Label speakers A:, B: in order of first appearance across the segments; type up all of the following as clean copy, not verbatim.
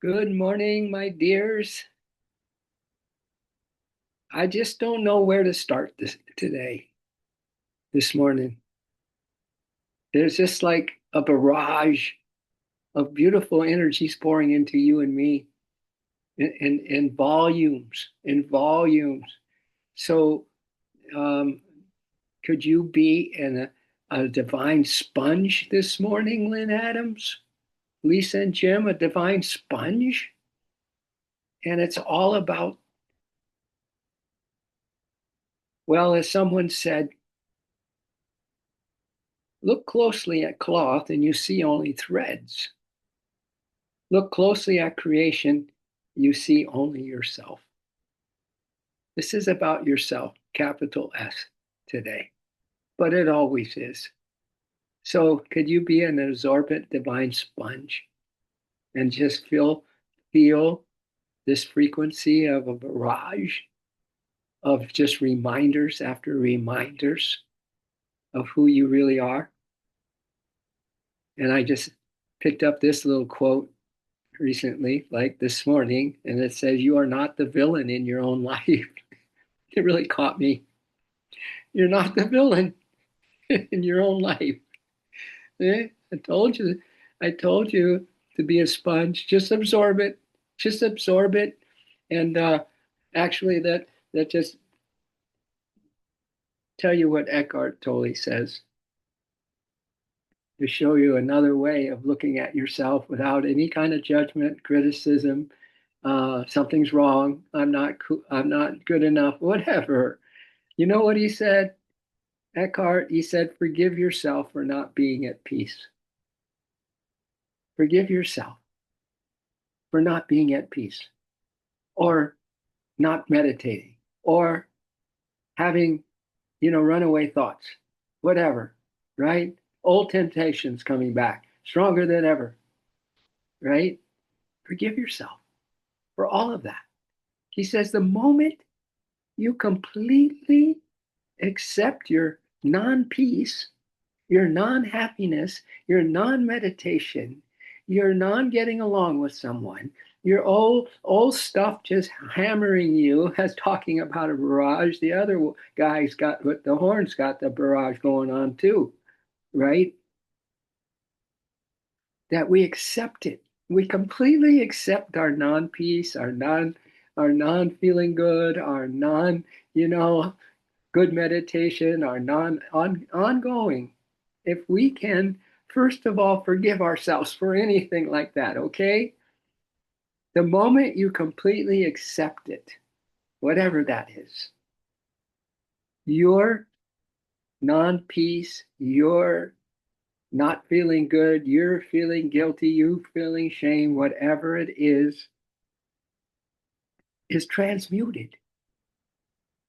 A: Good morning, my dears. I just don't know where to start this morning. There's just like a barrage of beautiful energies pouring into you and me in volumes. So, um, could you be a divine sponge this morning, Lynn Adams? Lisa and Jim, a divine sponge? And it's all about, well, as someone said, look closely at cloth and you see only threads. Look closely at creation, you see only yourself. This is about yourself, capital S, today, but it always is. So, could you be an absorbent divine sponge and just feel this frequency of a barrage of just reminders after reminders of who you really are? And I just picked up this little quote recently, like this morning, and it says, "You are not the villain in your own life." It really caught me. You're not the villain in your own life. Eh? I told you to be a sponge. Just absorb it. Just absorb it. And actually, that just tell you what Eckhart Tolle says to show you another way of looking at yourself without any kind of judgment, criticism. Something's wrong. I'm not good enough. Whatever. You know what he said? Eckhart, he said, forgive yourself for not being at peace. Forgive yourself for not being at peace or not meditating or having, runaway thoughts, whatever, right? Old temptations coming back, stronger than ever, right? Forgive yourself for all of that. He says the moment you completely accept your non peace, your non happiness, your non meditation, your non getting along with someone, your old stuff just hammering you as talking about a barrage. The other guy's got with the horns got the barrage going on too, right? That we accept it. We completely accept our non peace, our non feeling good, our non, you know, good meditation, our ongoing. If we can, first of all, forgive ourselves for anything like that, okay? The moment you completely accept it, whatever that is, your non peace, your not feeling good, you're feeling guilty, you feeling shame, whatever it is transmuted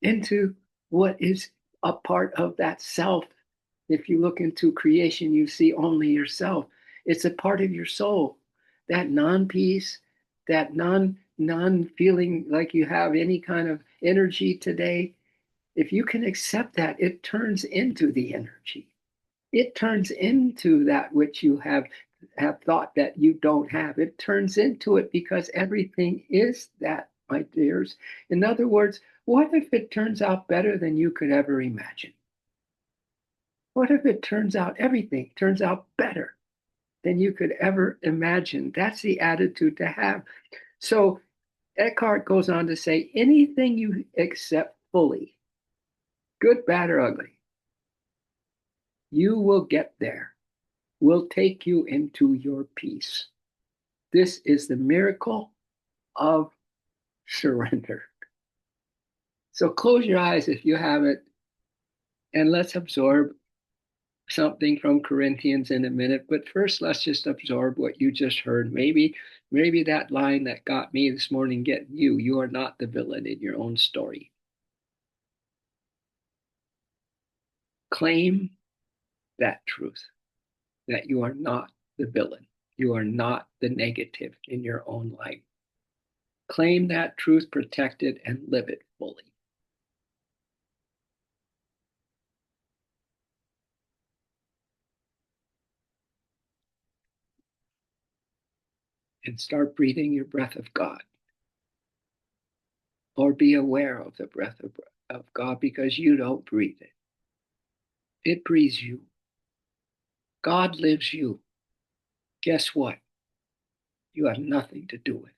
A: into what is a part of that self. If you look into creation, you see only yourself. It's a part of your soul. That non-peace, that non feeling like you have any kind of energy today, if you can accept that, it turns into the energy. It turns into that which you have thought that you don't have. It turns into it because everything is that, my dears. In other words, what if it turns out better than you could ever imagine? What if it turns out everything turns out better than you could ever imagine? That's the attitude to have. So Eckhart goes on to say anything you accept fully, good, bad, or ugly, you will get there, will take you into your peace. This is the miracle of surrender. So close your eyes if you haven't, and let's absorb something from Corinthians in a minute. But first, let's just absorb what you just heard. Maybe that line that got me this morning getting you. You are not the villain in your own story. Claim that truth, that you are not the villain. You are not the negative in your own life. Claim that truth, protect it, and live it fully. and start breathing your breath of God, or be aware of the breath of God, because you don't breathe it. It breathes you. God lives you. Guess what? You have nothing to do with it.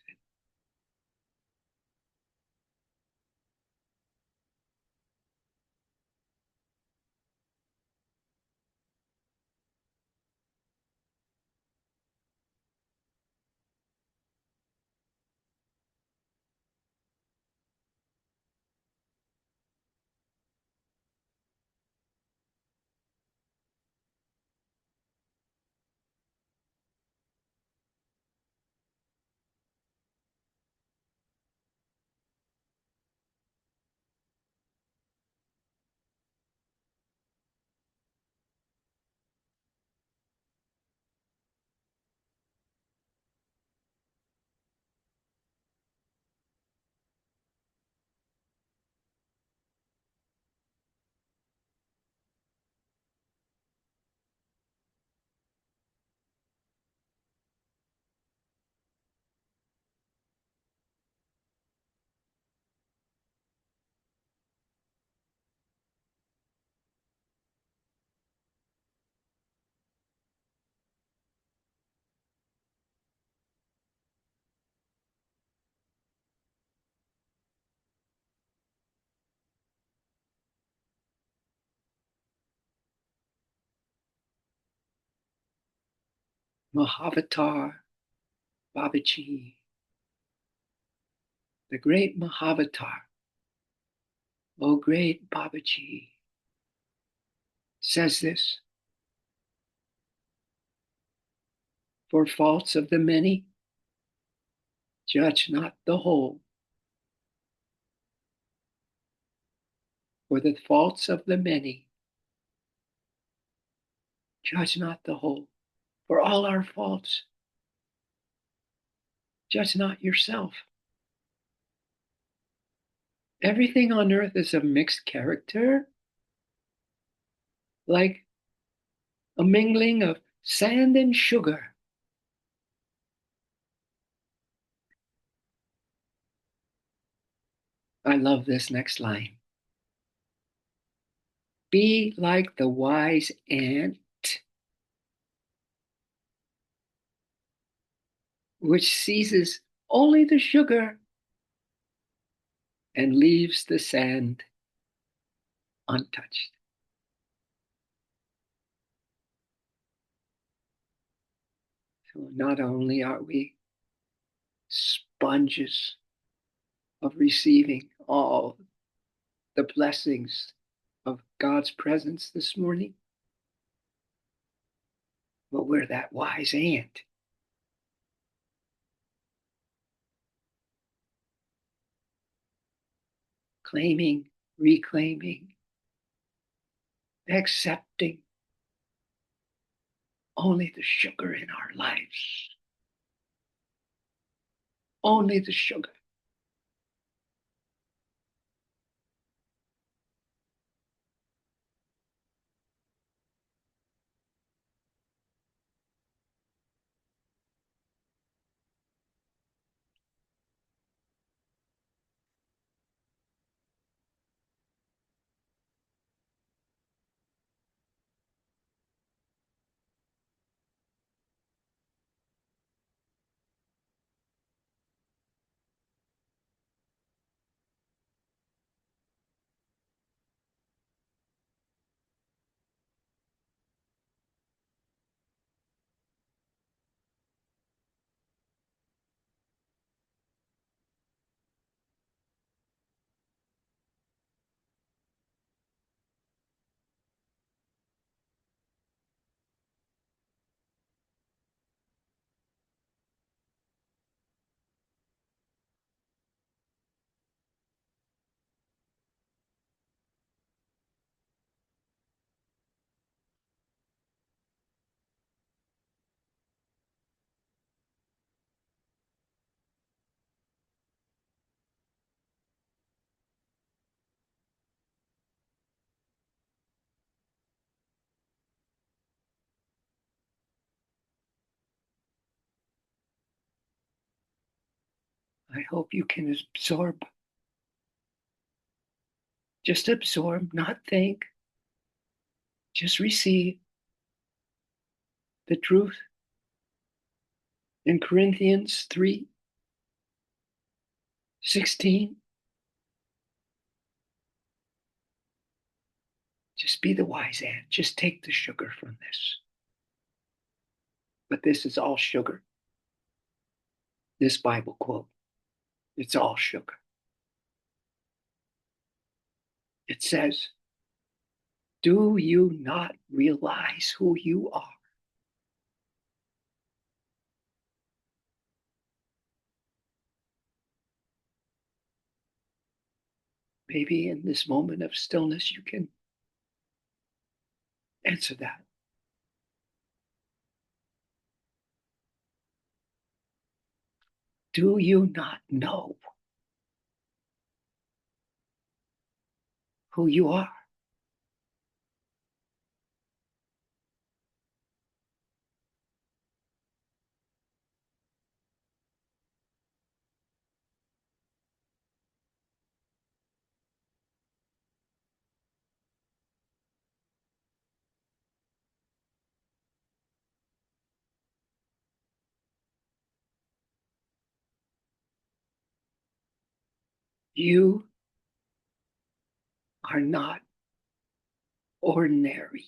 A: Mahavatar Babaji, the great Mahavatar, oh great Babaji, says this: for faults of the many, judge not the whole. For the faults of the many, judge not the whole. For all our faults, judge not yourself. Everything on earth is a mixed character, like a mingling of sand and sugar. I love this next line. Be like the wise ant, which seizes only the sugar and leaves the sand untouched. So not only are we sponges of receiving all the blessings of God's presence this morning, but we're that wise ant, claiming, reclaiming, accepting only the sugar in our lives, only the sugar. I hope you can absorb. Just absorb, not think. Just receive the truth. In Corinthians 3:16, just be the wise ant. Just take the sugar from this. But this is all sugar. This Bible quote, it's all sugar. It says, do you not realize who you are? Maybe in this moment of stillness, you can answer that. Do you not know who you are? You are not ordinary.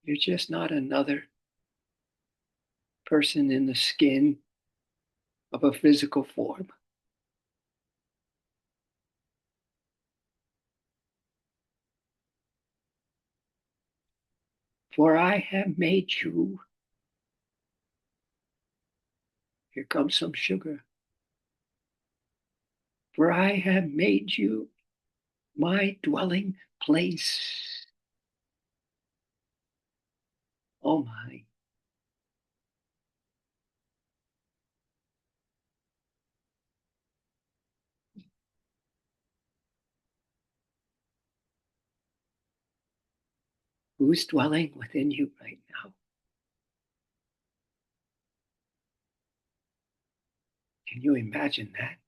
A: You're just not another person in the skin of a physical form. For I have made you, here comes some sugar. For I have made you my dwelling place. Oh my. Who's dwelling within you right now? Can you imagine that?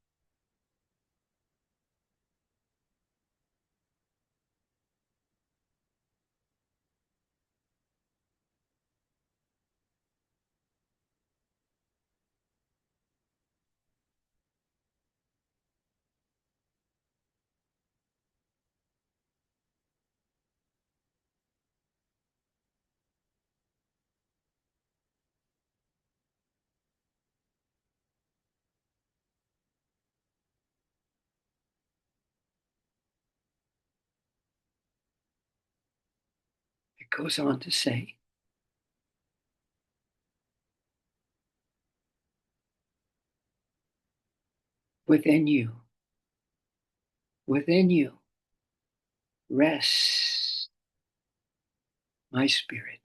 A: It goes on to say, within you rests my spirit.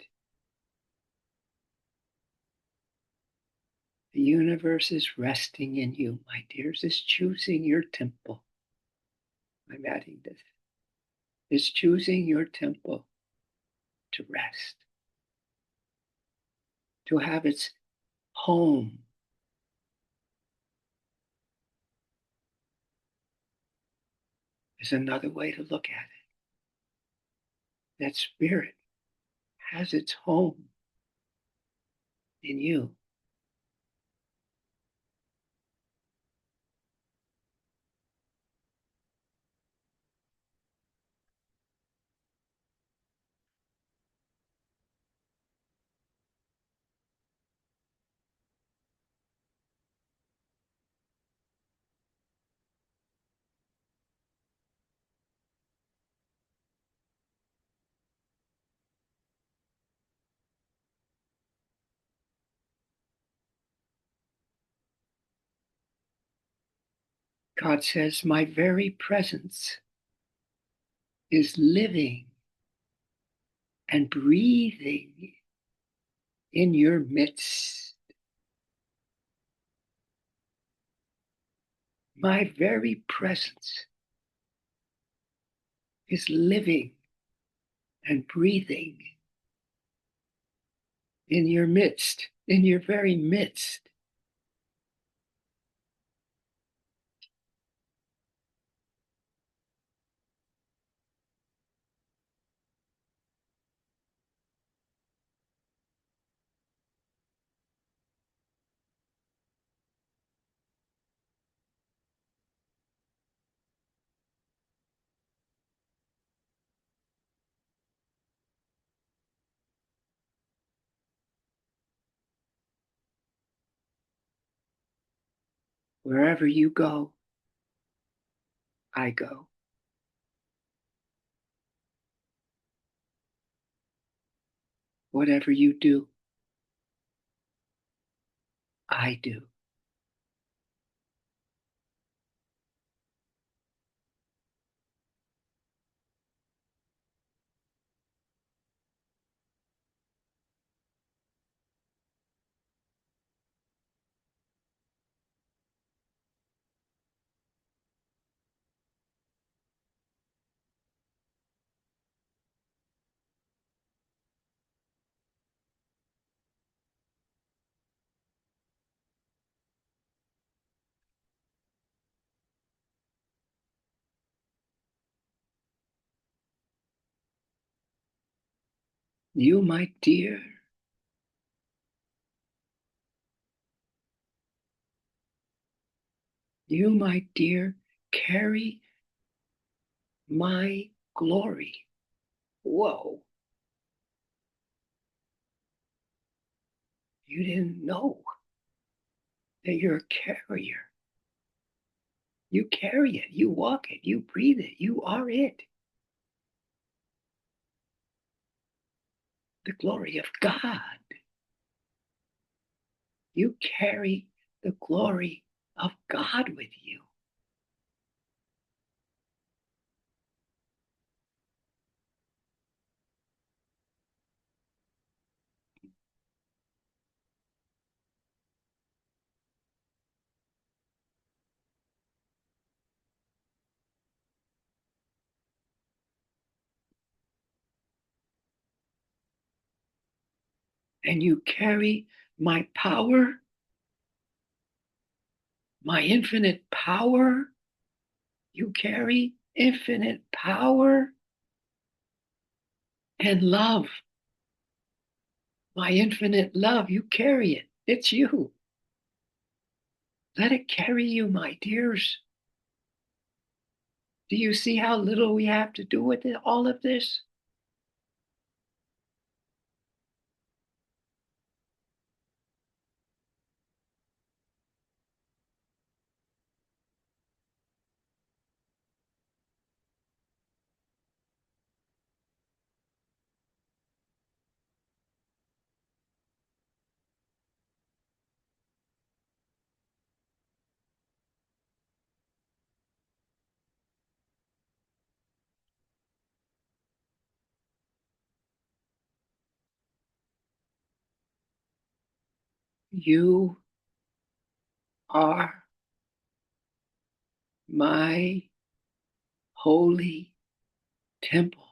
A: The universe is resting in you, my dears, is choosing your temple. I'm adding this. Is choosing your temple to rest, to have its home. Is another way to look at it. That spirit has its home in you. God says, my very presence is living and breathing in your midst. My very presence is living and breathing in your midst, in your very midst. Wherever you go, I go. Whatever you do, I do. You, my dear, you, my dear, carry my glory. Whoa, you didn't know that you're a carrier. You carry it, you walk it, you breathe it, you are it. The glory of God. You carry the glory of God with you. And you carry my power, my infinite power. You carry infinite power and love. My infinite love, you carry it. It's you. Let it carry you, my dears. Do you see how little we have to do with it, all of this? You are my holy temple.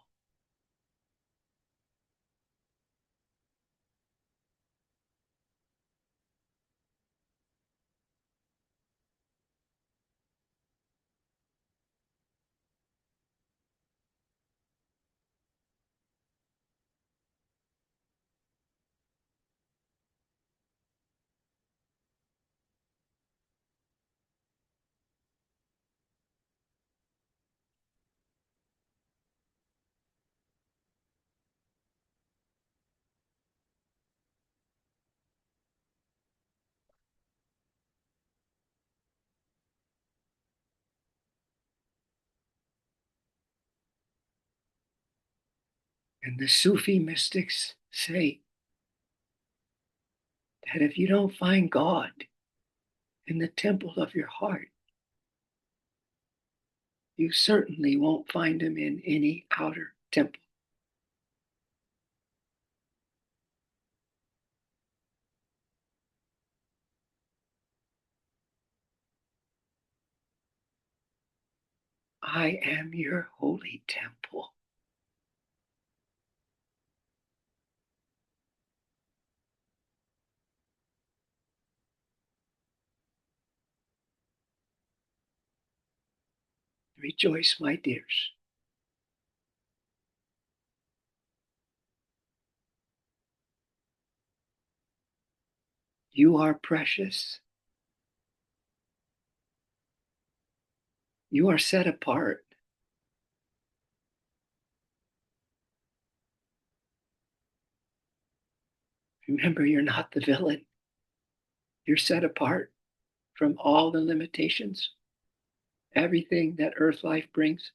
A: And the Sufi mystics say that if you don't find God in the temple of your heart, you certainly won't find him in any outer temple. I am your holy temple. Rejoice, my dears. You are precious. You are set apart. Remember, you're not the villain. You're set apart from all the limitations, everything that earth life brings,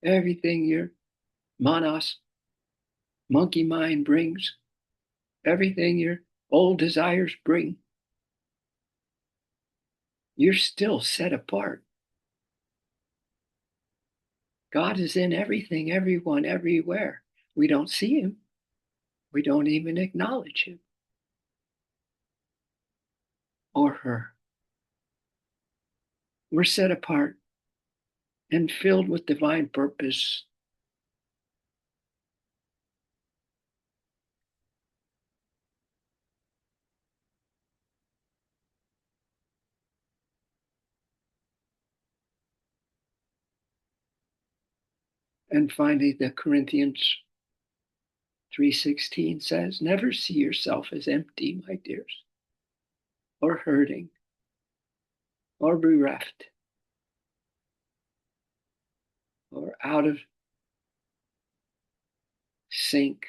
A: everything your manas, monkey mind brings, everything your old desires bring. You're still set apart. God is in everything, everyone, everywhere. We don't see him. We don't even acknowledge him or her. We're set apart and filled with divine purpose. And finally, the Corinthians 3:16 says, never see yourself as empty, my dears, or hurting, or bereft, or out of sync.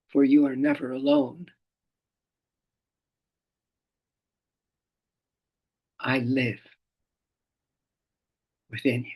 A: For you are never alone. I live within you.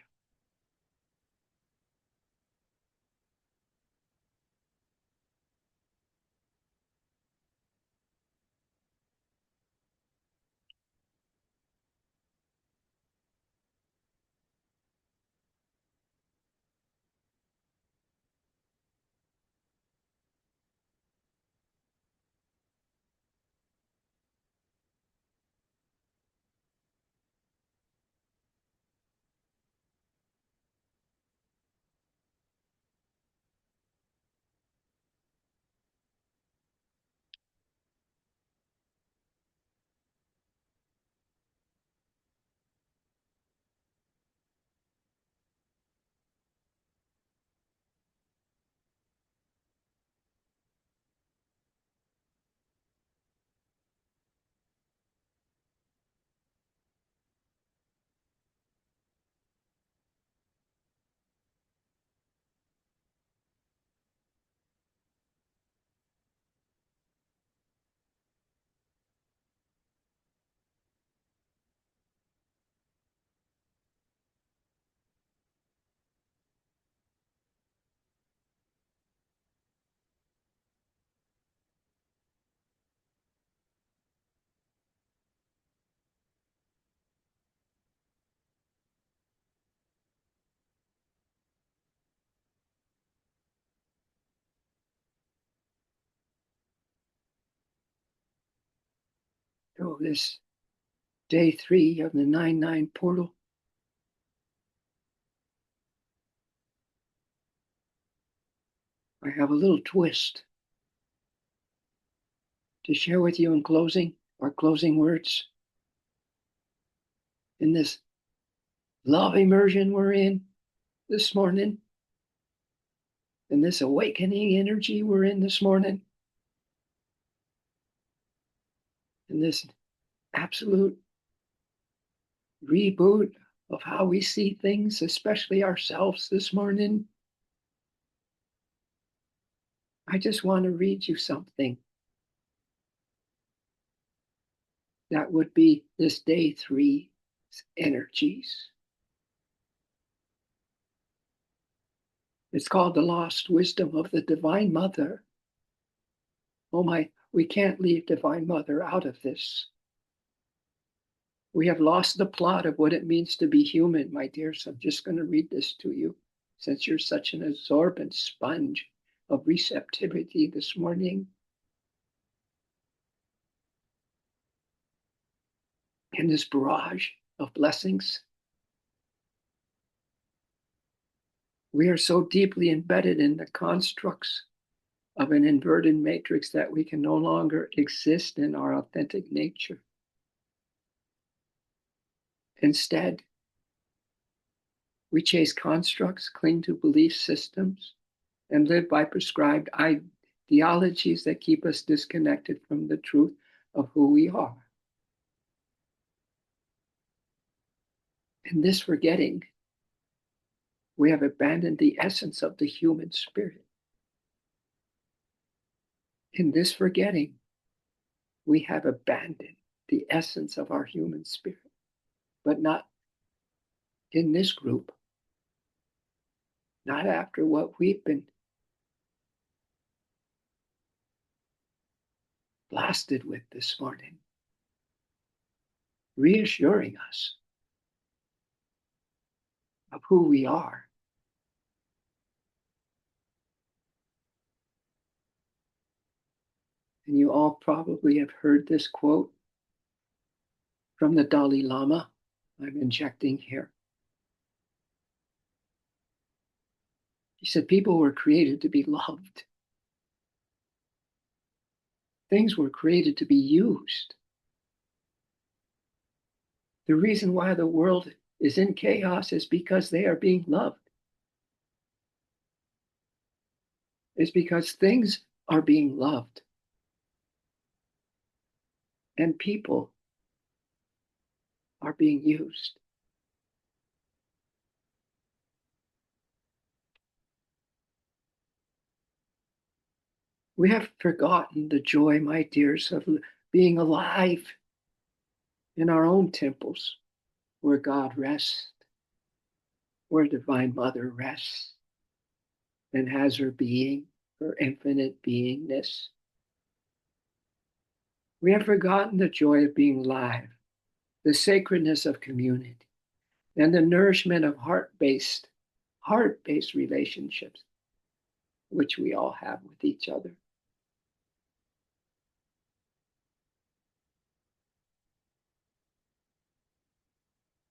A: So this day 3 of the 9-9 portal, I have a little twist to share with you in closing, our closing words. In this love immersion we're in this morning, in this awakening energy we're in this morning, in this absolute reboot of how we see things, especially ourselves this morning, I just want to read you something that would be this day 3 energies. It's called the lost wisdom of the Divine Mother. Oh my, we can't leave Divine Mother out of this. We have lost the plot of what it means to be human, my dears. I'm just going to read this to you since you're such an absorbent sponge of receptivity this morning. In this barrage of blessings, we are so deeply embedded in the constructs of an inverted matrix that we can no longer exist in our authentic nature. Instead, we chase constructs, cling to belief systems, and live by prescribed ideologies that keep us disconnected from the truth of who we are. In this forgetting, we have abandoned the essence of the human spirit. In this forgetting, we have abandoned the essence of our human spirit, but not in this group, not after what we've been blasted with this morning, reassuring us of who we are. And you all probably have heard this quote from the Dalai Lama. I'm injecting here. He said, people were created to be loved. Things were created to be used. The reason why the world is in chaos is because they are being loved. It's because things are being loved. And people are being used. We have forgotten the joy, my dears, of being alive in our own temples where God rests, where Divine Mother rests and has her being, her infinite beingness. We have forgotten the joy of being alive, the sacredness of community, and the nourishment of heart-based relationships, which we all have with each other.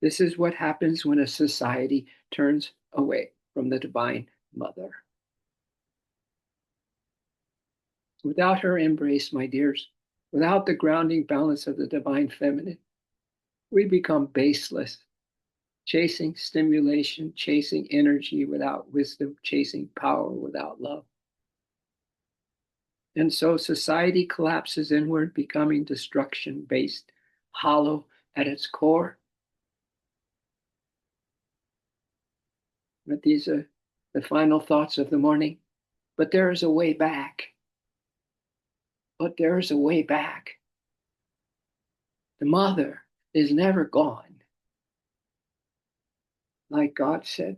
A: This is what happens when a society turns away from the Divine Mother. Without her embrace, my dears, without the grounding balance of the Divine Feminine, we become baseless, chasing stimulation, chasing energy without wisdom, chasing power without love. And so society collapses inward, becoming destruction-based, hollow at its core. But these are the final thoughts of the morning. But there is a way back. But there is a way back. The mother is never gone. Like God said,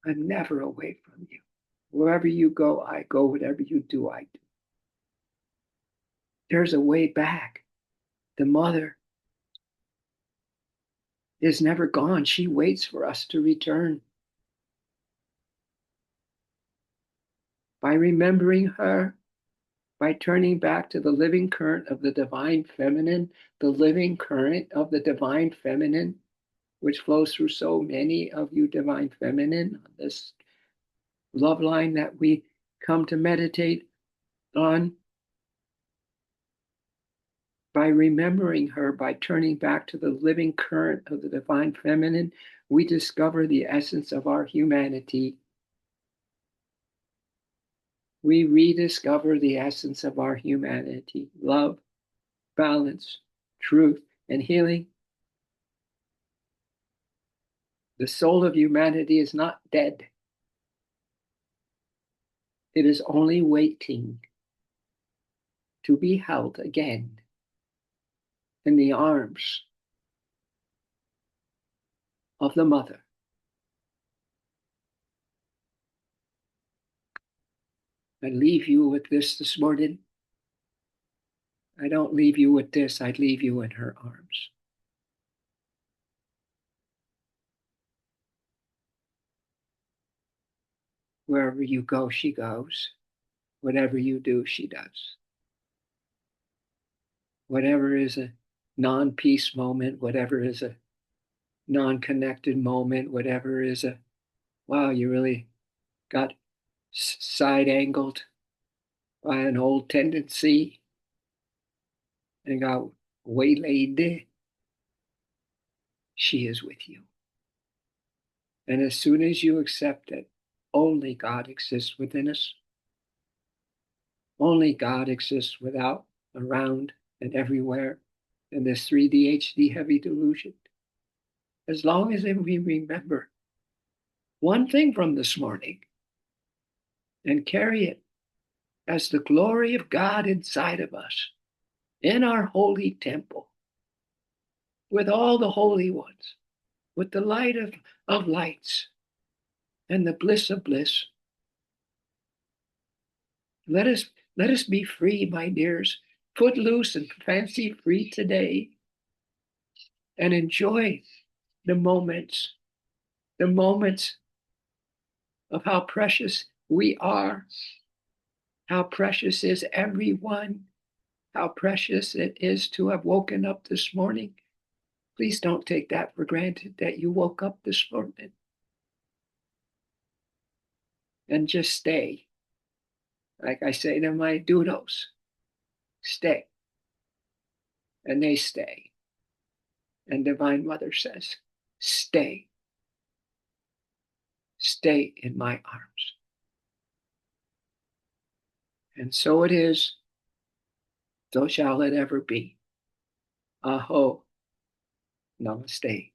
A: I'm never away from you. Wherever you go, I go. Whatever you do, I do. There's a way back. The mother is never gone. She waits for us to return. By remembering her, by turning back to the living current of the Divine Feminine, the living current of the Divine Feminine, which flows through so many of you Divine Feminine, this love line that we come to meditate on. By remembering her, by turning back to the living current of the Divine Feminine, we discover the essence of our humanity. We rediscover the essence of our humanity: love, balance, truth, and healing. The soul of humanity is not dead. It is only waiting to be held again in the arms of the mother. I leave you with this morning. I don't leave you with this, I'd leave you in her arms. Wherever you go, she goes. Whatever you do, she does. Whatever is a non-peace moment, whatever is a non-connected moment, whatever is a, wow, you really got side angled by an old tendency and got waylaid, she is with you. And as soon as you accept that only God exists within us, only God exists without, around, and everywhere in this 3D HD heavy delusion, as long as we remember one thing from this morning and carry it as the glory of God inside of us, in our holy temple, with all the holy ones, with the light of lights and the bliss of bliss. Let us be free, my dears, footloose and fancy free today, and enjoy the moments of how precious we are, how precious is everyone, how precious it is to have woken up this morning. Please don't take that for granted that you woke up this morning. And just stay. Like I say to my doodles, stay. And they stay. And Divine Mother says, stay. Stay in my arms. And so it is, so shall it ever be. Aho. Namaste.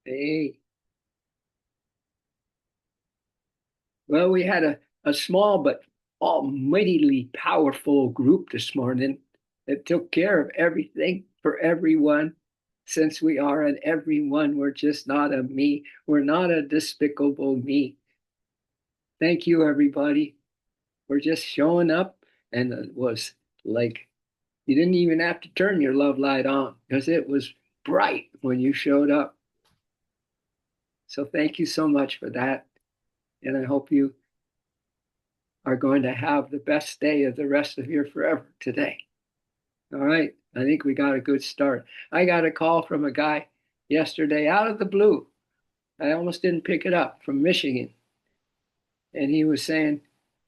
A: Hey. Well, we had a small but almightily powerful group this morning that took care of everything for everyone. Since we are an everyone, we're just not a me. We're not a despicable me. Thank you, everybody, for just showing up. And it was like you didn't even have to turn your love light on because it was bright when you showed up. So thank you so much for that. And I hope you are going to have the best day of the rest of your forever today. All right. I think we got a good start. I got a call from a guy yesterday out of the blue. I almost didn't pick it up, from Michigan. And he was saying,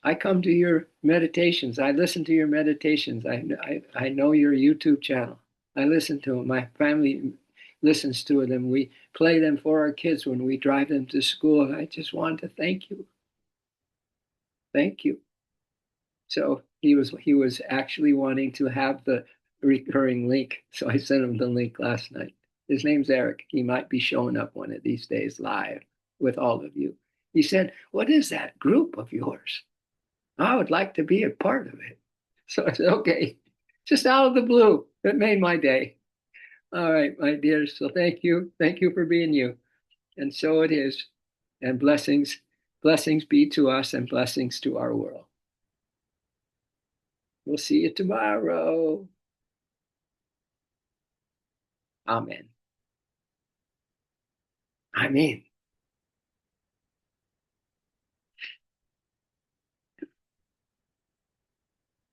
A: I come to your meditations. I listen to your meditations. I know your YouTube channel. I listen to them. My family listens to them. We play them for our kids when we drive them to school. And I just wanted to thank you. Thank you. So he was actually wanting to have the recurring link. So I sent him the link last night. His name's Eric. He might be showing up one of these days live with all of you. He said, what is that group of yours? I would like to be a part of it. So I said, okay, just out of the blue. It made my day. All right, my dears. So thank you. Thank you for being you. And so it is. And blessings be to us and blessings to our world. We'll see you tomorrow. Amen. Amen.